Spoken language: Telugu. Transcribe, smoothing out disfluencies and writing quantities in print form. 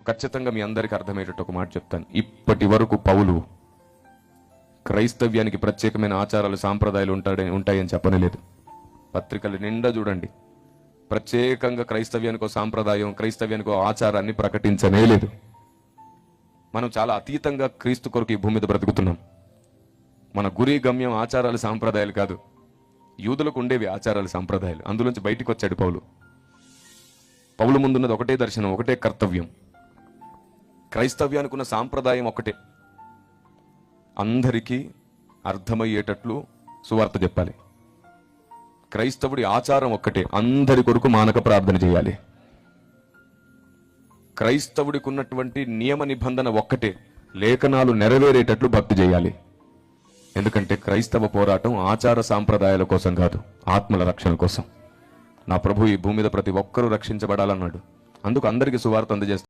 ఖచ్చితంగా మీ అందరికీ అర్థమయ్యేటట్టు ఒక మాట చెప్తాను. ఇప్పటి వరకు పౌలు క్రైస్తవ్యానికి ప్రత్యేకమైన ఆచారాలు సాంప్రదాయాలు ఉంటాయని చెప్పనలేదు. పత్రికలు నిండా చూడండి, ప్రత్యేకంగా క్రైస్తవ్యానికో సాంప్రదాయం, క్రైస్తవ్యానికో ఆచారాన్ని ప్రకటించనే లేదు. మనం చాలా అతీతంగా క్రీస్తు కొరకు ఈ భూమి మీద బ్రతుకుతున్నాం. మన గురి గమ్యం ఆచారాలు సాంప్రదాయాలు కాదు. యూదులకు ఉండేవి ఆచారాలు సాంప్రదాయాలు, అందులోంచి బయటికి వచ్చాడు పౌలు. పౌలు ముందున్నది ఒకటే దర్శనం, ఒకటే కర్తవ్యం. క్రైస్తవ్యానికి ఉన్న సాంప్రదాయం ఒకటే, అందరికీ అర్థమయ్యేటట్లు సువార్త చెప్పాలి. క్రైస్తవుడి ఆచారం ఒక్కటే, అందరి కొరకు మానక ప్రార్థన చేయాలి. క్రైస్తవుడికి ఉన్నటువంటి నియమ నిబంధన ఒక్కటే, లేఖనాలు నెరవేరేటట్లు భక్తి చేయాలి. ఎందుకంటే క్రైస్తవ పోరాటం ఆచార సాంప్రదాయాల కోసం కాదు, ఆత్మల రక్షణ కోసం. నా ప్రభు ఈ భూమి మీద ప్రతి ఒక్కరూ రక్షించబడాలన్నాడు. అందుకు అందరికీ సువార్త అందజేస్తాడు.